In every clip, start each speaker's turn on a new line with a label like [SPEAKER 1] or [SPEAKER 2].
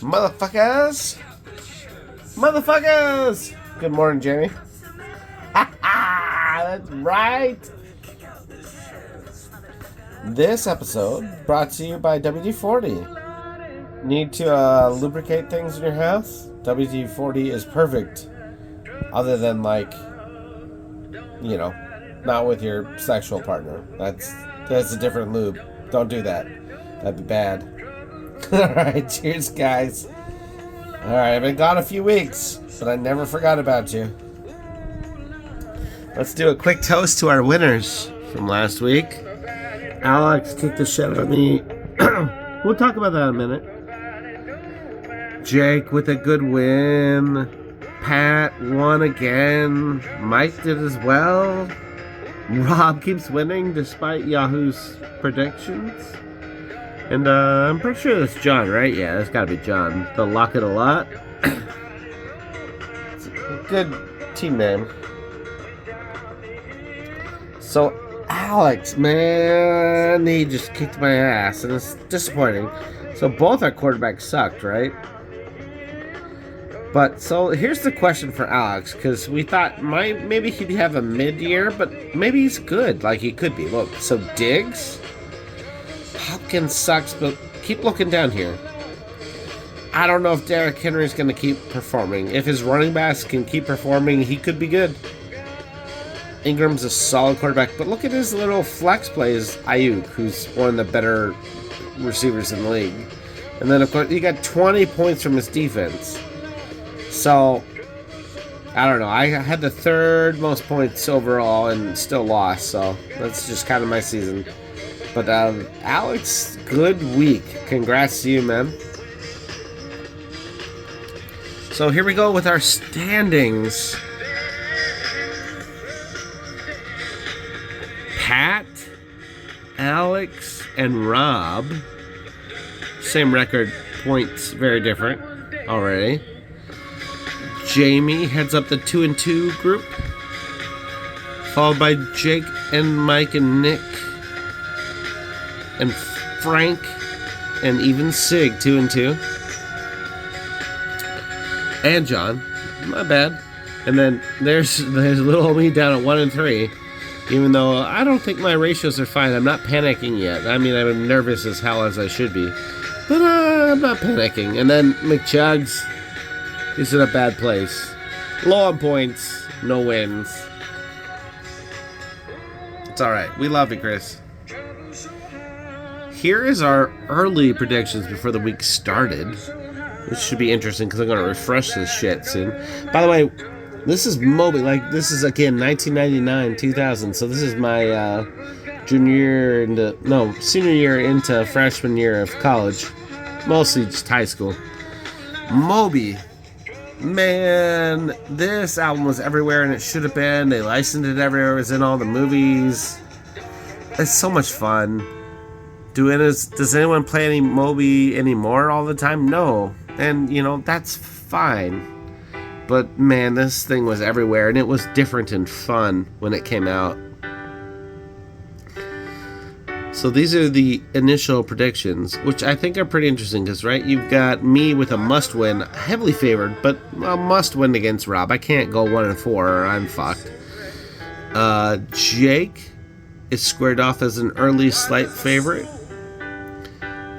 [SPEAKER 1] Motherfuckers! Motherfuckers! Good morning, Jamie. That's right. This episode brought to you by WD-40. Need to lubricate things in your house? WD-40 is perfect. Other than, like, you know, not with your sexual partner. That's a different lube. Don't do that. That'd be bad. Alright, cheers, guys. Alright, I've been gone a few weeks, but I never forgot about you. Let's do a quick toast to our winners from last week. Alex kicked the shit out of me. We'll talk about that in a minute. Jake with a good win. Pat won again. Mike did as well. Rob keeps winning despite Yahoo's predictions. And I'm pretty sure that's John, right? Yeah, that's gotta be John. The Lock It A Lot. It's a good team name. So, Alex, man, he just kicked my ass, and it's disappointing. So both our quarterbacks sucked, right? But, so, here's the question for Alex, because we thought maybe he'd have a mid-year, but maybe he's good, like he could be. Look, so Diggs, Hopkins sucks, but keep looking down here. I don't know if Derrick Henry's going to keep performing. If his running backs can keep performing, he could be good. Ingram's a solid quarterback, but look at his little flex plays. Ayuk, who's one of the better receivers in the league. And then, of course, he got 20 points from his defense. So, I don't know. I had the third most points overall and still lost. So, that's just kind of my season. But, Alex, good week. Congrats to you, man. So, here we go with our standings. Pat, Alex, and Rob. Same record, points very different already. Jamie heads up the 2-2 group, followed by Jake and Mike and Nick and Frank and even Sig 2-2, and John. My bad. And then there's little old me down at 1-3. Even though I don't think my ratios are fine. I'm not panicking yet. I mean, I'm nervous as hell as I should be. But I'm not panicking. And then McChugs, he's in a bad place. Low on points, no wins. It's alright. We love you, Chris. Here is our early predictions before the week started. This should be interesting because I'm going to refresh this shit soon. By the way, this is Moby, like, this is, again, 1999, 2000, so this is my senior year into freshman year of college. Mostly just high school. Moby. Man, this album was everywhere, and it should have been. They licensed it everywhere. It was in all the movies. It's so much fun. Does anyone play any Moby anymore all the time? No. And, that's fine. But, man, this thing was everywhere, and it was different and fun when it came out. So these are the initial predictions, which I think are pretty interesting, because, right, you've got me with a must-win, heavily favored, but a must-win against Rob. I can't go 1-4, or I'm fucked. Jake is squared off as an early slight favorite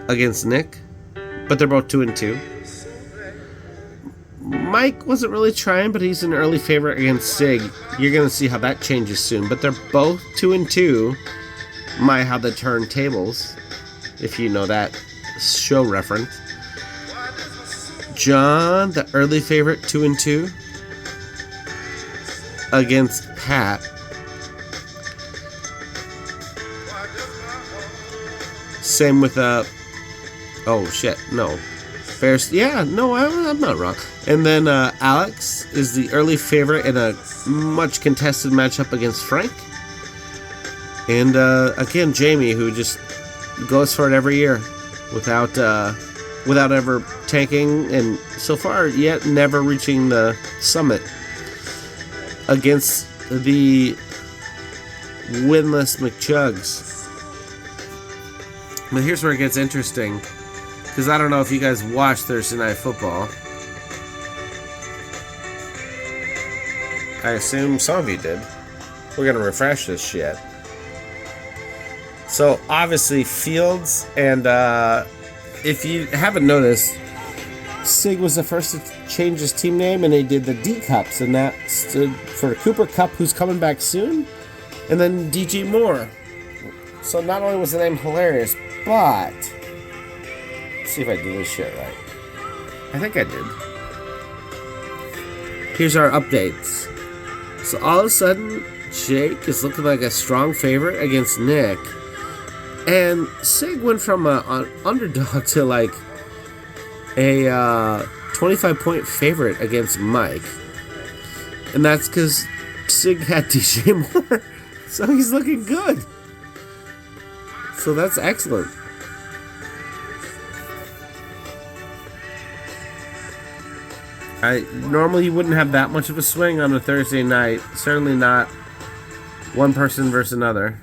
[SPEAKER 1] against Nick, but they're both 2-2. Mike wasn't really trying, but he's an early favorite against Sig. You're going to see how that changes soon. But they're both 2-2. How the turntables, if you know that show reference. John, the early favorite, 2-2 against Pat. Same with oh shit, no. Bears, yeah, no, I'm not wrong. And then Alex is the early favorite in a much contested matchup against Frank. And again, Jamie, who just goes for it every year without ever tanking, and so far yet never reaching the summit against the winless McChugs. But here's where it gets interesting, because I don't know if you guys watched Thursday Night Football. I assume some of you did. We're going to refresh this shit. So, obviously, Fields, and if you haven't noticed, Sig was the first to change his team name, and they did the D Cups, and that stood for Cooper Kupp, who's coming back soon, and then DJ Moore. So not only was the name hilarious, but let's see if I did this shit right. I think I did. Here's our updates. So all of a sudden, Jake is looking like a strong favorite against Nick, and Sig went from an underdog to like a 25-point favorite against Mike. And that's because Sig had DJ Moore. So he's looking good. So that's excellent. Normally you wouldn't have that much of a swing on a Thursday night. Certainly not one person versus another.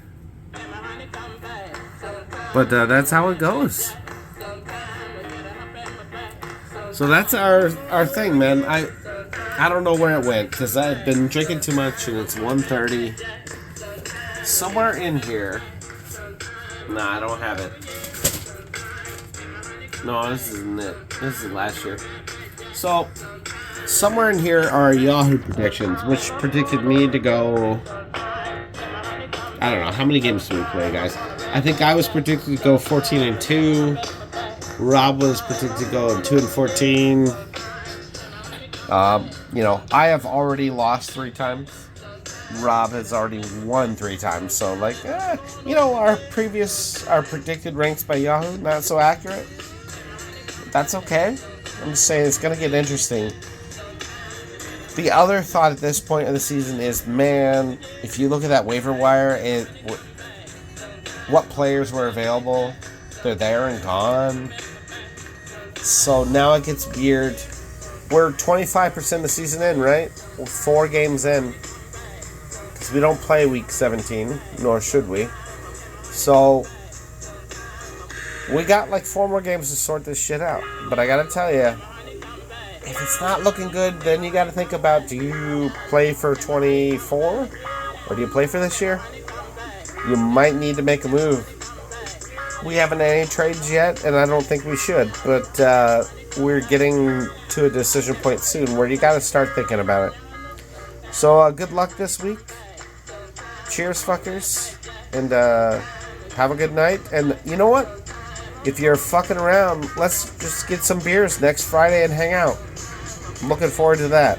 [SPEAKER 1] But that's how it goes. So that's our thing, man. I don't know where it went, because I've been drinking too much and it's 1:30. Somewhere in here. Nah, I don't have it. No, this isn't it. This is last year. So, somewhere in here are Yahoo predictions, which predicted me to go... I don't know. How many games do we play, guys? I think I was predicted to go 14-2. Rob was predicted to go 2-14. I have already lost 3 times. Rob has already won 3 times. So, our predicted ranks by Yahoo, not so accurate. That's okay. I'm just saying it's going to get interesting. The other thought at this point of the season is, man, if you look at that waiver wire and what players were available, they're there and gone. So now it gets weird. We're 25% of the season in, right? We're 4 games in. Because we don't play week 17, nor should we. So we got 4 more games to sort this shit out. But I gotta tell you, if it's not looking good, then you gotta think about, do you play for 24? Or do you play for this year? You might need to make a move. We haven't had any trades yet, and I don't think we should. But we're getting to a decision point soon where you gotta start thinking about it. So good luck this week. Cheers, fuckers. And have a good night. And you know what? If you're fucking around, let's just get some beers next Friday and hang out. I'm looking forward to that.